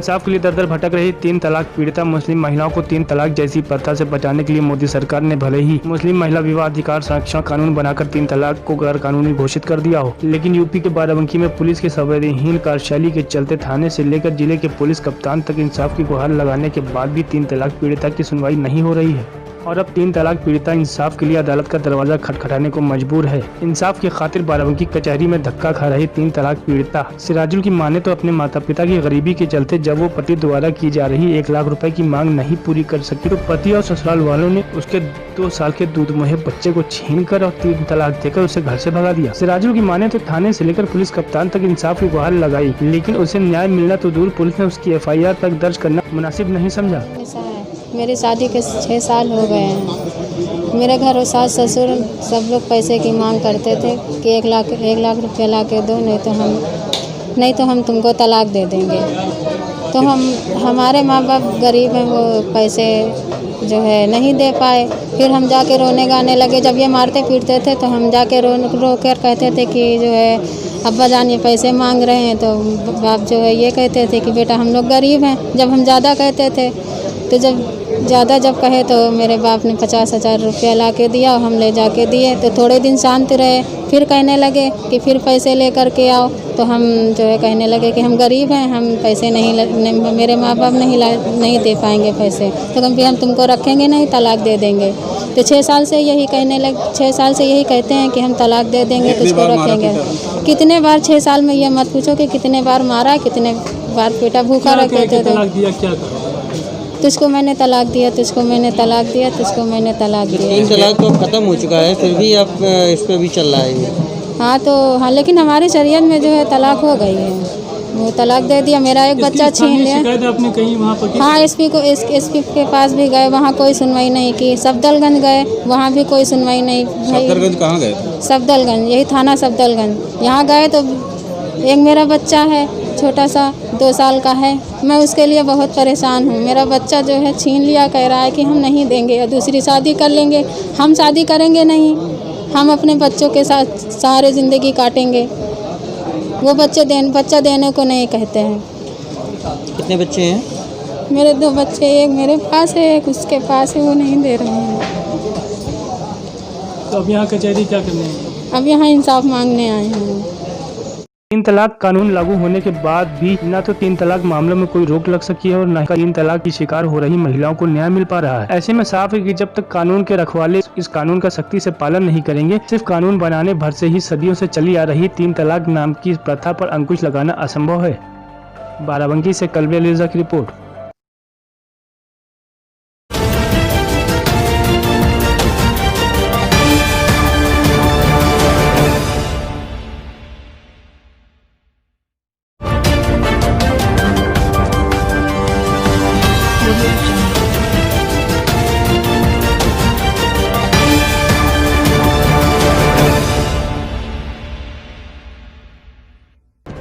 इंसाफ के लिए दर दर भटक रही 3 तलाक पीड़िता मुस्लिम महिलाओं को 3 तलाक जैसी प्रथा से बचाने के लिए मोदी सरकार ने भले ही मुस्लिम महिला विवाह अधिकार संरक्षण कानून बनाकर 3 तलाक को गैर कानूनी घोषित कर दिया हो, लेकिन यूपी के बाराबंकी में पुलिस की संवेदनहीन कार्यशैली के चलते थाने से लेकर जिले के पुलिस कप्तान तक इंसाफ की गुहार लगाने के बाद भी 3 तलाक पीड़िता की सुनवाई नहीं हो रही है और अब 3 तलाक पीड़िता इंसाफ के लिए अदालत का दरवाजा खटखटाने को मजबूर है। इंसाफ की खातिर बाराबंकी कचहरी में धक्का खा रही 3 तलाक पीड़िता सिराजुल की माने तो अपने माता पिता की गरीबी के चलते जब वो पति द्वारा की जा रही 1 लाख रुपए की मांग नहीं पूरी कर सकी तो पति और ससुराल वालों ने उसके 2 साल के दूध मुहे बच्चे को छीन कर और 3 तलाक देकर उसे घर से भगा दिया। सिराजुल की माने तो थाने से लेकर पुलिस कप्तान तक इंसाफ की गुहार लगाई, लेकिन उसे न्याय मिलना तो दूर, पुलिस ने उसकी FIR तक दर्ज करना मुनासिब नहीं समझा। मेरी शादी के 6 साल हो गए हैं। मेरे घर और सास ससुर सब लोग पैसे की मांग करते थे कि 1 लाख रुपया ला के दो, नहीं तो हम तुमको तलाक दे देंगे। तो हमारे माँ बाप गरीब हैं, वो पैसे जो है नहीं दे पाए। फिर हम जाके रोने गाने लगे। जब ये मारते पीटते थे तो हम जाके रो कर कहते थे कि जो है अब्बा जान ये पैसे मांग रहे हैं, तो बाप जो है ये कहते थे कि बेटा हम लोग गरीब हैं। जब हम ज़्यादा कहते थे तो जब कहे तो मेरे बाप ने 50,000 रुपया ला के दिया, हम ले जाके दिए। तो थोड़े दिन शांत रहे, फिर कहने लगे कि फिर पैसे ले कर के आओ। तो हम जो है कहने लगे कि हम गरीब हैं, हम पैसे नहीं मेरे माँ बाप नहीं दे पाएंगे पैसे, तो हम तुमको रखेंगे नहीं, तलाक दे देंगे। तो 6 साल से यही 6 साल से यही कहते हैं कि हम तलाक दे देंगे, तुझको रखेंगे। कितने बार 6 साल में ये मत पूछो कि कितने बार मारा, कितने बार पेटा भूखा रखे थे। तुझको मैंने तलाक दिया, तुझको मैंने तलाक दिया, तुझको मैंने तलाक दिया। 3 तलाक तो खत्म हो चुका है, फिर भी आप इस पर भी चल रहा है। हाँ, लेकिन हमारी शरीयत में जो है तलाक हो गई है, वो तलाक दे दिया। मेरा एक बच्चा छीन लिया। आपने कहीं वहाँ पर? हाँ, SP के पास भी गए, वहाँ कोई सुनवाई नहीं की। सफदरगंज गए, वहाँ भी कोई सुनवाई नहीं। सफदरगंज कहाँ गए? सफदरगंज, यही थाना सफदरगंज। यहाँ गए तो एक मेरा बच्चा है छोटा सा, 2 साल का है। मैं उसके लिए बहुत परेशान हूँ। मेरा बच्चा जो है छीन लिया, कह रहा है कि हम नहीं देंगे या दूसरी शादी कर लेंगे। हम शादी करेंगे नहीं, हम अपने बच्चों के साथ सारे ज़िंदगी काटेंगे। वो बच्चा देने को नहीं कहते हैं। कितने बच्चे हैं? मेरे 2 बच्चे, एक मेरे पास है, एक उसके पास है, वो नहीं दे रहे हैं। तो अब यहाँ कचहरी क्या करने हैं? अब यहाँ इंसाफ मांगने आए हैं। 3 तलाक कानून लागू होने के बाद भी न तो 3 तलाक मामलों में कोई रोक लग सकी है और न ही 3 तलाक की शिकार हो रही महिलाओं को न्याय मिल पा रहा है। ऐसे में साफ है कि जब तक कानून के रखवाले इस कानून का सख्ती से पालन नहीं करेंगे, सिर्फ कानून बनाने भर से ही सदियों से चली आ रही 3 तलाक नाम की प्रथा पर अंकुश लगाना असंभव है। बाराबंकी से कल्बे अलीजा की रिपोर्ट।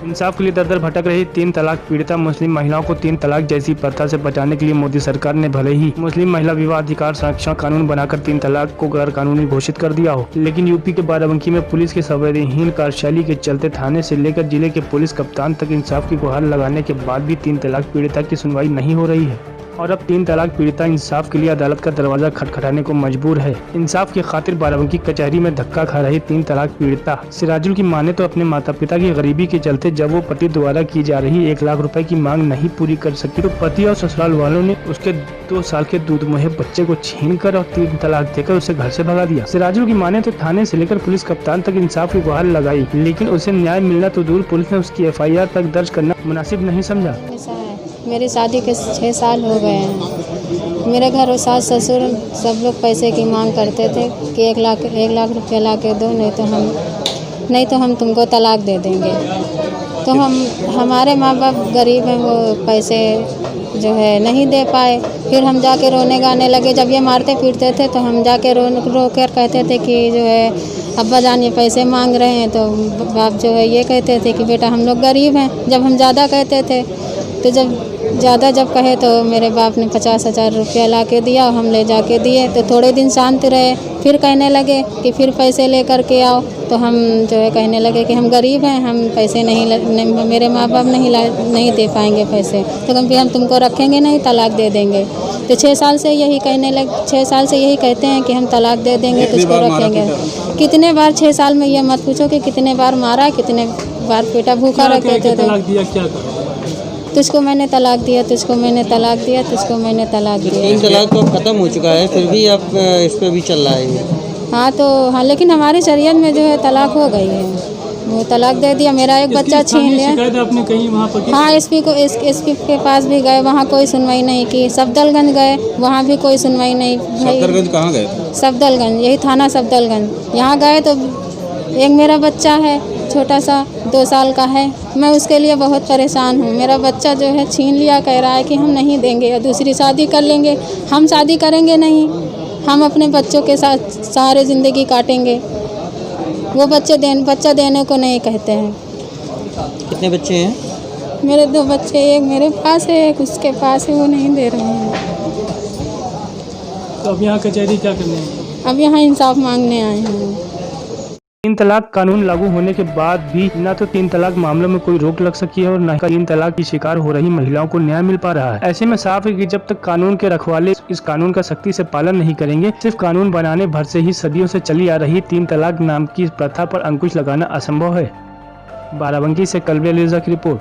इंसाफ के लिए दर दर भटक रही 3 तलाक पीड़िता मुस्लिम महिलाओं को 3 तलाक जैसी प्रथा से बचाने के लिए मोदी सरकार ने भले ही मुस्लिम महिला विवाह अधिकार संरक्षण कानून बनाकर 3 तलाक को गैर कानूनी घोषित कर दिया हो, लेकिन यूपी के बाराबंकी में पुलिस की संवेदनहीन कार्यशैली के चलते थाने से लेकर जिले के पुलिस कप्तान तक इंसाफ की गुहार लगाने के बाद भी 3 तलाक पीड़िता की सुनवाई नहीं हो रही है और अब 3 तलाक पीड़िता इंसाफ के लिए अदालत का दरवाजा खटखटाने को मजबूर है। इंसाफ की खातिर बाराबंकी कचहरी में धक्का खा रही 3 तलाक पीड़िता सिराजुल की माने तो अपने माता पिता की गरीबी के चलते जब वो पति द्वारा की जा रही 1 लाख रुपए की मांग नहीं पूरी कर सकी तो पति और ससुराल वालों ने उसके 2 साल के दूध मुहे बच्चे को छीन कर और 3 तलाक देकर उसे घर से भगा दिया। सिराजुल की माने तो थाने से लेकर पुलिस कप्तान तक इंसाफ की गुहार लगाई, लेकिन उसे न्याय मिलना तो दूर, पुलिस ने उसकी FIR तक दर्ज करना मुनासिब नहीं समझा। मेरी शादी के 6 साल हो गए हैं। मेरे घर और सास ससुर सब लोग पैसे की मांग करते थे कि 1 लाख रुपया ला के दो, नहीं तो हम तुमको तलाक दे देंगे। तो हमारे माँ बाप गरीब हैं, वो पैसे जो है नहीं दे पाए। फिर हम जाके रोने गाने लगे। जब ये मारते पीटते थे तो हम जाके रो कर कहते थे कि जो है अब्बा जान ये पैसे मांग रहे हैं, तो बाप जो है ये कहते थे कि बेटा हम लोग गरीब हैं। जब हम ज़्यादा कहते थे तो ज़्यादा जब कहे तो मेरे बाप ने 50,000 रुपया ला के दिया, हम ले जाके दिए तो थोड़े दिन शांत रहे। फिर कहने लगे कि फिर पैसे ले करके आओ, तो हम जो है कहने लगे कि हम गरीब हैं, हम पैसे नहीं मेरे माँ बाप नहीं दे पाएंगे पैसे, तो फिर हम तुमको रखेंगे नहीं, तलाक दे देंगे। तो 6 साल से यही 6 साल से यही कहते हैं कि हम तलाक दे देंगे, तुझको रखेंगे। कितने बार 6 साल में ये मत पूछो कि कितने बार मारा, कितने बार पेटा भूखा रखे थे। तुझको मैंने तलाक दिया, तुझको मैंने तलाक दिया, तुझको मैंने तलाक दिया। 3 तलाक तो अब खत्म हो चुका है, फिर भी आप इस पर भी चल रहा है। हाँ, लेकिन हमारी शरीयत में जो है तलाक हो गई है, वो तलाक दे दिया। मेरा एक बच्चा छीन लिया। आपने कहीं वहाँ पर? हाँ, एसपी के पास भी गए, वहाँ कोई सुनवाई नहीं की। सफदरगंज गए, वहाँ भी कोई सुनवाई नहीं। सफदरगंज कहाँ गए? सफदरगंज, यही थाना सफदरगंज। यहाँ गए तो एक मेरा बच्चा है छोटा सा, 2 साल का है। मैं उसके लिए बहुत परेशान हूँ। मेरा बच्चा जो है छीन लिया, कह रहा है कि हम नहीं देंगे या दूसरी शादी कर लेंगे। हम शादी करेंगे नहीं, हम अपने बच्चों के साथ सारे ज़िंदगी काटेंगे। वो बच्चा देने को नहीं कहते हैं। कितने बच्चे हैं? मेरे 2 बच्चे, एक मेरे पास है, एक उसके पास है, वो नहीं दे रहे हैं। तो अब यहाँ कचहरी क्या करने हैं? अब यहाँ इंसाफ मांगने आए हैं। 3 तलाक कानून लागू होने के बाद भी न तो 3 तलाक मामलों में कोई रोक लग सकी है और न ही 3 तलाक की शिकार हो रही महिलाओं को न्याय मिल पा रहा है। ऐसे में साफ है कि जब तक कानून के रखवाले इस कानून का सख्ती से पालन नहीं करेंगे, सिर्फ कानून बनाने भर से ही सदियों से चली आ रही 3 तलाक नाम की प्रथा पर अंकुश लगाना असंभव है। बाराबंकी से कलबे अलीरज़ा की रिपोर्ट।